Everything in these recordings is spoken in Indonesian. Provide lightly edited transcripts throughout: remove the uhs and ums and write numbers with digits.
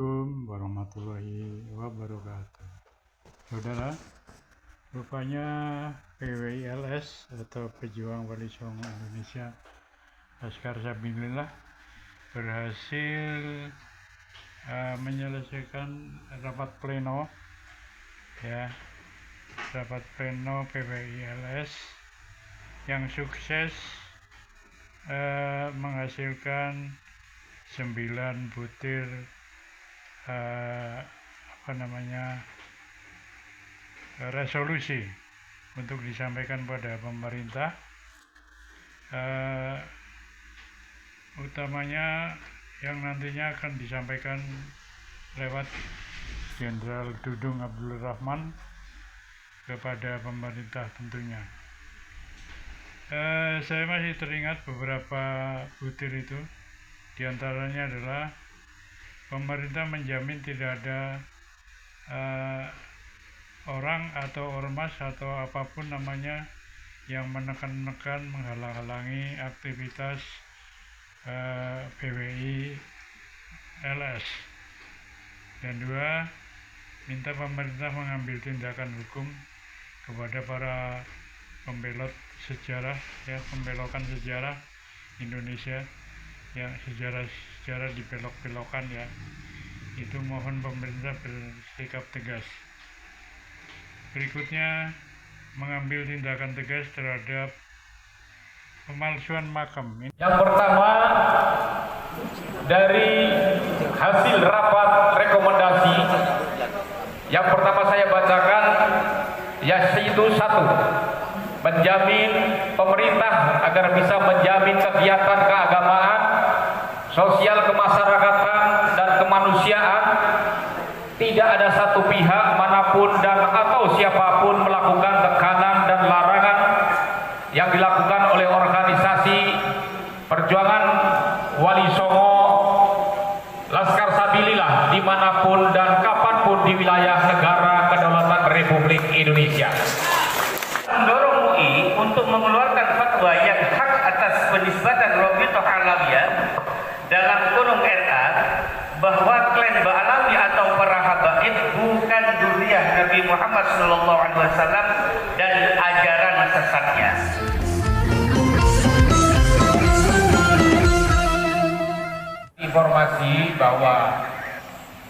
Assalamualaikum warahmatullahi wabarakatuh. Saudara, rupanya PWILS atau Pejuang Wali Songo Indonesia Laskar Sabilillah berhasil menyelesaikan rapat pleno rapat pleno PWILS yang sukses menghasilkan 9 butir resolusi untuk disampaikan pada pemerintah, utamanya yang nantinya akan disampaikan lewat Jenderal Dudung Abdul Rahman kepada pemerintah tentunya. Saya masih teringat beberapa butir itu. Di antaranya adalah pemerintah menjamin tidak ada orang atau ormas atau apapun namanya yang menekan-nekan, menghalang-halangi aktivitas PWILS. Dan dua, minta pemerintah mengambil tindakan hukum kepada para pembelot sejarah, pembelokan sejarah Indonesia, sejarah dibelok-belokan itu mohon pemerintah bersikap tegas. Berikutnya, mengambil tindakan tegas terhadap pemalsuan makam. Yang pertama, dari hasil rapat rekomendasi yang pertama saya bacakan, yaitu 1, menjamin pemerintah agar bisa menjamin kegiatan keagamaan, sosial kemasyarakatan dan kemanusiaan tidak ada satu pihak manapun dan atau siapapun melakukan tekanan dan larangan yang dilakukan oleh organisasi perjuangan Wali Songo Laskar Sabilillah dimanapun dan kapanpun di wilayah negara Kedaulatan Republik Indonesia. Mendorong MUI untuk mengeluarkan fatwa yang hak atas penisbatan Rabithah Alawiyah dalam kurung RA bahwa klan Ba'alawi atau para habaib bukan dzurriyyah Nabi Muhammad SAW dan ajaran sesatnya. Informasi bahwa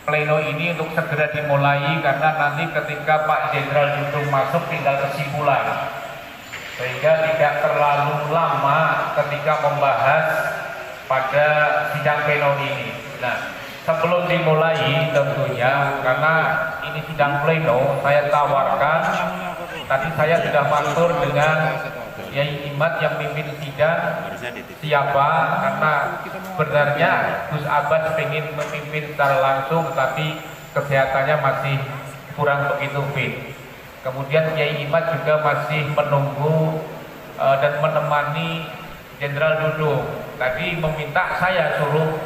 pleno ini untuk segera dimulai karena nanti ketika Pak Jenderal Dudung masuk tinggal kesimpulan, sehingga tidak terlalu lama ketika membahas pada sidang pleno ini. Nah, sebelum dimulai tentunya karena ini sidang pleno, saya tawarkan, tadi saya sudah matur dengan Yai Imad yang pimpin sidang siapa, karena sebenarnya Gus Abbas ingin memimpin secara langsung tapi kesehatannya masih kurang begitu fit. Kemudian Yai Imad juga masih menunggu dan menemani Jenderal Dudung. Tadi meminta saya suruh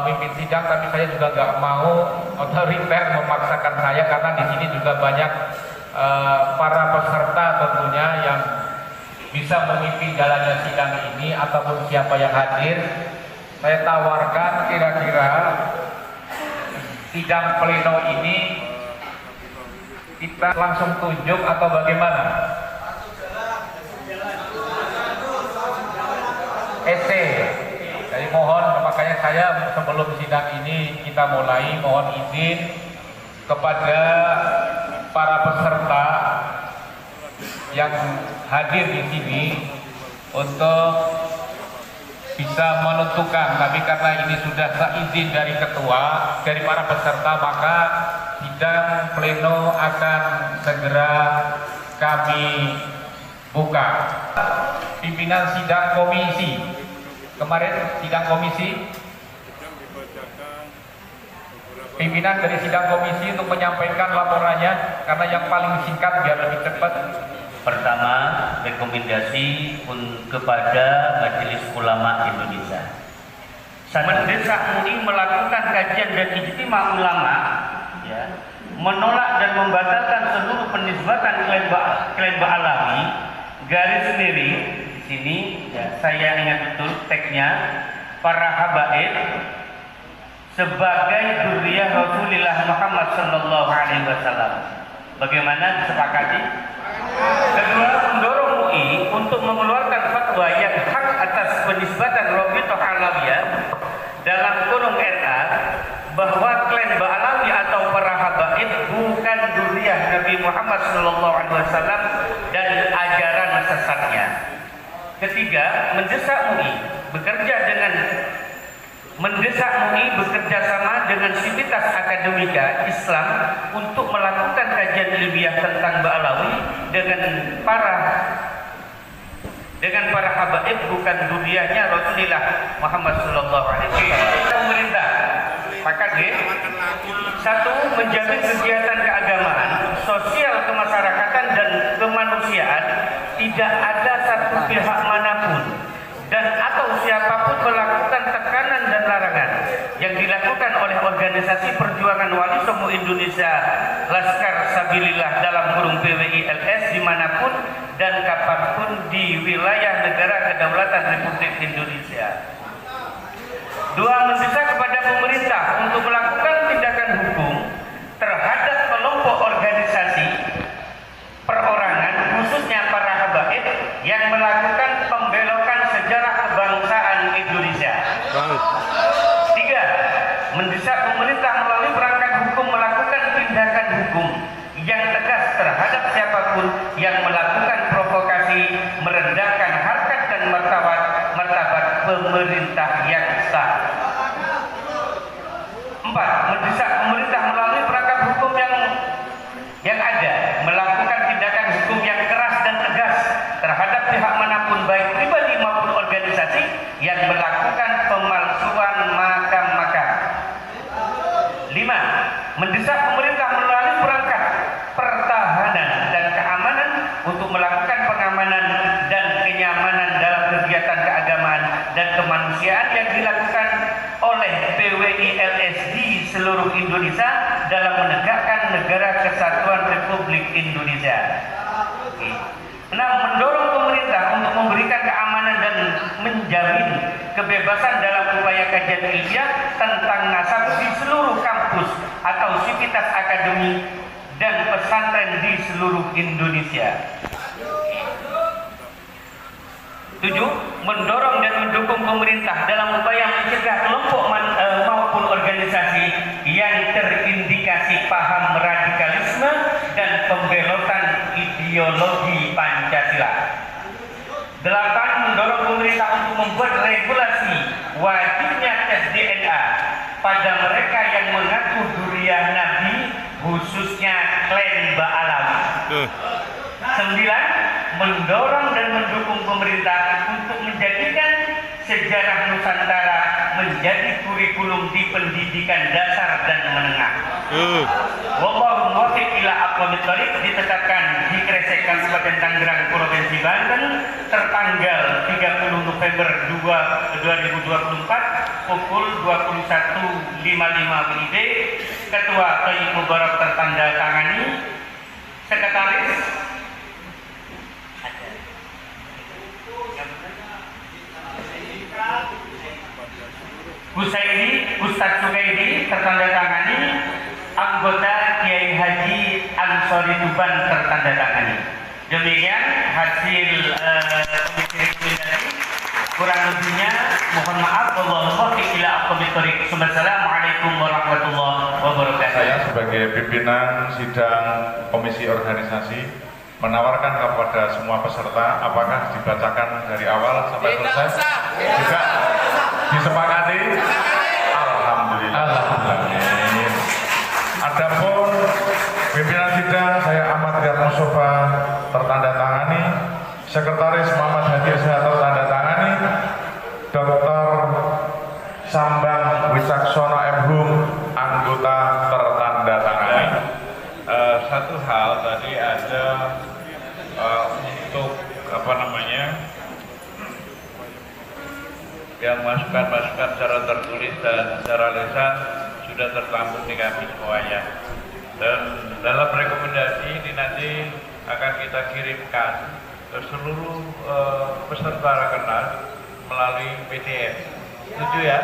mimpin sidang, tapi saya juga nggak mau otoriter memaksakan saya karena di sini juga banyak para peserta tentunya yang bisa memimpin jalannya sidang ini ataupun siapa yang hadir. Saya tawarkan kira-kira sidang pleno ini kita langsung tunjuk atau bagaimana? Jadi mohon, makanya saya sebelum sidang ini kita mulai, mohon izin kepada para peserta yang hadir di sini untuk bisa menentukan, tapi karena ini sudah seizin dari ketua, dari para peserta, maka sidang pleno akan segera kami buka. Pimpinan sidang komisi kemarin, sidang komisi, pimpinan dari sidang komisi untuk menyampaikan laporannya karena yang paling singkat biar lebih cepat. Pertama, rekomendasi kepada Majelis Ulama Indonesia. Mendesak MUI melakukan kajian dan ijtima ulama, menolak dan membatalkan seluruh penisbatan klan Ba'alawi, garis miring di sini saya ingat betul teksnya, para habaib sebagai dzurriyyah Rasulullah Muhammad sallallahu alaihi wasallam. Bagaimana, disepakati? Kedua, mendorong MUI untuk mengeluarkan fatwa yang hak atas penisbatan Rabithah Alawiyah dalam kurung RA bahwa klan Ba'alawi atau para habaib bukan dzurriyyah Nabi Muhammad sallallahu alaihi wasallam dan ajaran sesatnya. Ketiga, mendesak MUI bekerja sama dengan Sivitas Akademika Islam untuk melakukan kajian ilmiah tentang Ba'alawi dengan para habaib bukan dzurriyyahnya Rasulullah Muhammad sallallahu alaihi wasallam. Pemerintah pakat ya. Satu, menjamin kegiatan keagamaan, sosial kemasyarakatan dan kemanusiaan tidak ada satu pihak manapun dan atau siapapun melakukan tekanan dan larangan yang dilakukan oleh organisasi perjuangan wali songo Indonesia Laskar Sabilillah dalam kurung PWI-LS dimanapun dan kapanpun di wilayah negara kedaulatan Republik Indonesia. Dua, mendesak kepada pemerintah untuk melakukan tindakan hukum terhadap kelompok organisasi perorangan khususnya para habaib yang melakukan pembelokan sejarah kebangsaan Indonesia. Tiga, mendesak pemerintah melalui perangkat hukum melakukan tindakan hukum yang tegas terhadap siapapun yang melakukan provokasi merendahkan harkat dan martabat pemerintah yang sah. Empat, mendesak pemerintah melalui perangkat hukum yang ada melakukan tindakan hukum yang keras dan tegas terhadap pihak manapun baik pribadi maupun organisasi yang melakukan pemalsuan makam-makam. Lima, mendesak pemerintah melalui perangkat pertahanan dan keamanan untuk melakukan pengamanan dan kenyamanan dalam kegiatan keagamaan dan kemanusiaan yang dilakukan oleh PWI-LS di seluruh Indonesia dalam menegakkan negara kesatuan Republik Indonesia. 6, mendorong pemerintah untuk memberikan keamanan dan menjamin kebebasan dalam upaya kajian ilmiah tentang nasab di seluruh kampus atau sivitas akademi dan pesantren di seluruh Indonesia. 7, mendorong dan mendukung pemerintah dalam upaya mencegah kelompok maupun organisasi yang terindikasi paham radikalisme dan pembelotan ideologi Pancasila. 8, mendorong pemerintah untuk membuat regulasi wajibnya tes DNA pada mereka yang mengaku dzurriyyah Nabi, khususnya klan Ba'alawi. 9, mendorong dan mendukung pemerintah untuk menjadikan sejarah Nusantara menjadi kurikulum di pendidikan dasar dan menengah. Wallahu muwaffiq ila aqwamit thoriq, ditetapkan di Kresek Kabupaten Tangerang Provinsi Banten tertanggal 30 November 2024 pukul 21.55 WIB. Ketua Thayyib Mubarak tertanda tangani. Sekretaris Husaini Ustadz Sukaidi tertanda tangani. Anggota Kiai Haji Ansori Tuban tertanda tangani. Demikian hasil komisi rekomendasi. Kurang lebihnya mohon maaf. Wallahu muwaffiq ila aqwamit thoriq. Assalamualaikum warahmatullahi wabarakatuh. Saya sebagai pimpinan sidang komisi organisasi menawarkan kepada semua peserta apakah dibacakan dari awal sampai selesai. Juga disepakati. Alhamdulillah. Adapun pimpinan sidang saya Ahmad Riyad Mustafa tertanda tangani, Sekretaris Muhammad Hadi Sehat tertanda tangani, Dr. Sambang Wicaksono M.Hum anggota tertanda tangani. Satu hal tadi ada untuk yang masukan-masukan secara tertulis dan secara lisan sudah tertampung di kami semuanya. Dan dalam rekomendasi ini nanti akan kita kirimkan ke seluruh peserta rakernas melalui PDF. Setuju ya?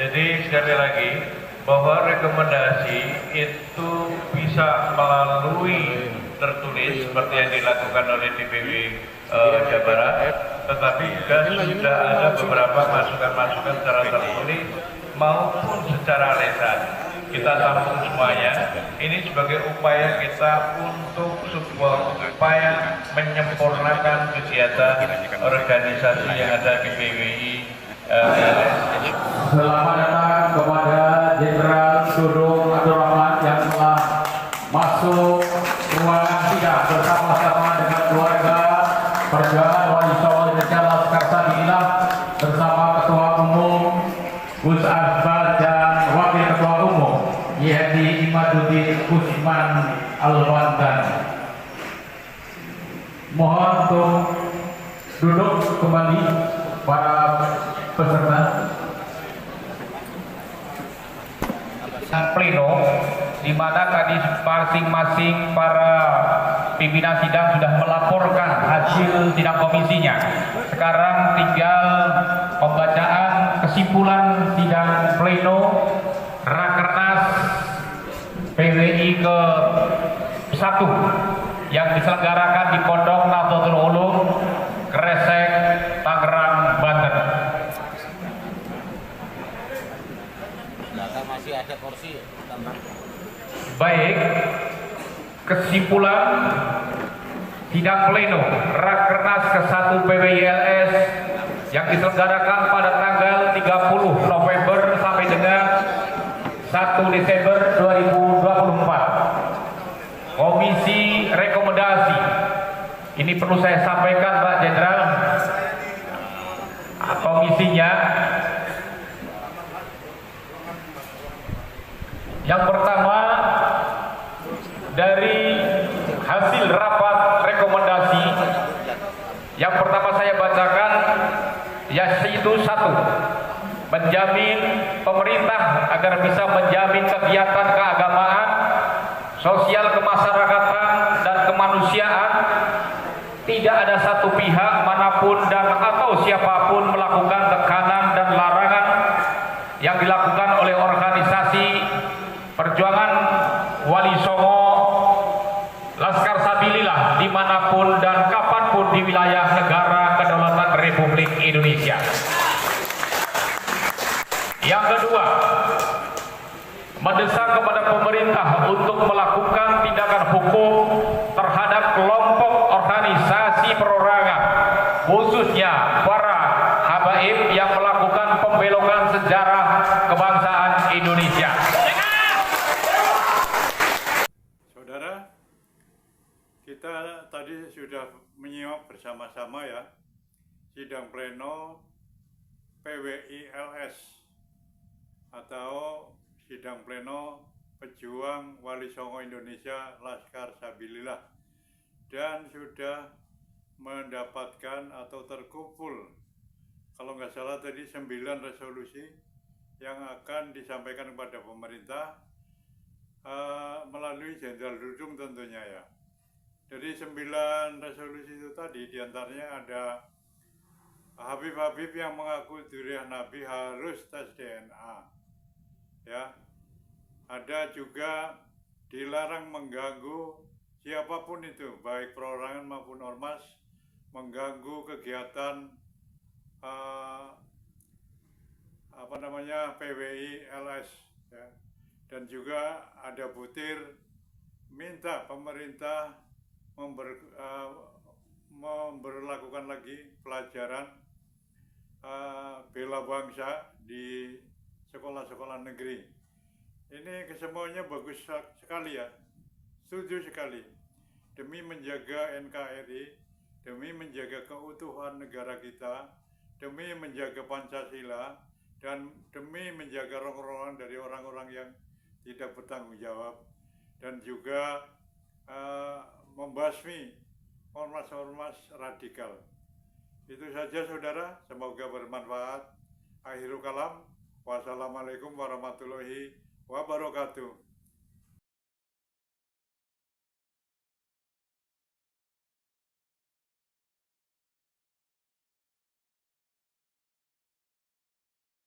Jadi sekali lagi bahwa rekomendasi itu bisa melalui tertulis seperti yang dilakukan oleh DPW Jawa Barat, tetapi juga sudah ada beberapa masukan-masukan secara tertulis maupun secara lisan. Kita tampung semuanya. Ini sebagai upaya kita untuk sebuah upaya menyempurnakan kegiatan organisasi yang ada di PWI LS. Selamat datang kepada Jenderal Dudung Abdul Rahman yang telah masuk ruangan sidang bersama-sama dengan keluarga Perjuangan Wali Songo Indonesia Laskar Sabilillah bersama Ketua Umum Gus Akbar dan Wakil Ketua Umum Yedi Imaduddin Usman Al-Bantan. Mohon untuk duduk kembali para peserta. Pleno, di mana tadi masing-masing para pimpinan sidang sudah melaporkan hasil sidang komisinya. Sekarang tinggal pembacaan kesimpulan sidang pleno Rakernas PWI ke-1 yang diselenggarakan di Pondok Nahdlatul Ulum, Kresek, Tangerang, Banten. Masih ada kursi tambah. Baik, kesimpulan sidang pleno Rakernas ke-1 PWI LS yang diselenggarakan pada tanggal 30 November sampai dengan 1 Desember 2024. Komisi rekomendasi. Ini perlu saya sampaikan Pak Jenderal. Komisinya yang pertama, dari hasil rapat rekomendasi yang pertama saya bacakan, yaitu 1, menjamin pemerintah agar bisa menjamin kegiatan keagamaan, sosial kemasyarakatan dan kemanusiaan, tidak ada satu pihak manapun dan atau siapapun melakukan tekanan dan larangan yang dilakukan oleh organisasi Perjuangan Wali Songo Laskar Sabilillah dimanapun dan kapanpun di wilayah negara Kedaulatan Republik Indonesia. Yang kedua, mendesak kepada pemerintah untuk melakukan tindakan hukum terhadap kelompok organisasi perorangan, khususnya para habaib yang melakukan pembelokan sejarah kebangsaan Indonesia. Saudara, kita tadi sudah menyimak bersama-sama ya sidang pleno PWI LS atau sidang pleno Pejuang Wali Songo Indonesia Laskar Sabilillah, dan sudah mendapatkan atau terkumpul kalau nggak salah tadi 9 resolusi yang akan disampaikan kepada pemerintah melalui Jenderal Dudung tentunya ya. Dari 9 resolusi itu tadi diantaranya ada Habib-habib yang mengaku dzurriyyah Nabi harus tes DNA ya. Ada juga dilarang mengganggu siapapun itu, baik perorangan maupun ormas, mengganggu kegiatan PWI LS ya. Dan juga ada butir minta pemerintah memberlakukan lagi pelajaran bela bangsa di sekolah-sekolah negeri. Ini kesemuanya bagus sekali ya, setuju sekali. Demi menjaga NKRI, demi menjaga keutuhan negara kita, demi menjaga Pancasila, dan demi menjaga rongrongan dari orang-orang yang tidak bertanggung jawab, dan juga membasmi ormas-ormas radikal. Itu saja saudara, semoga bermanfaat. Akhirul kalam, wassalamualaikum warahmatullahi wabarakatuh.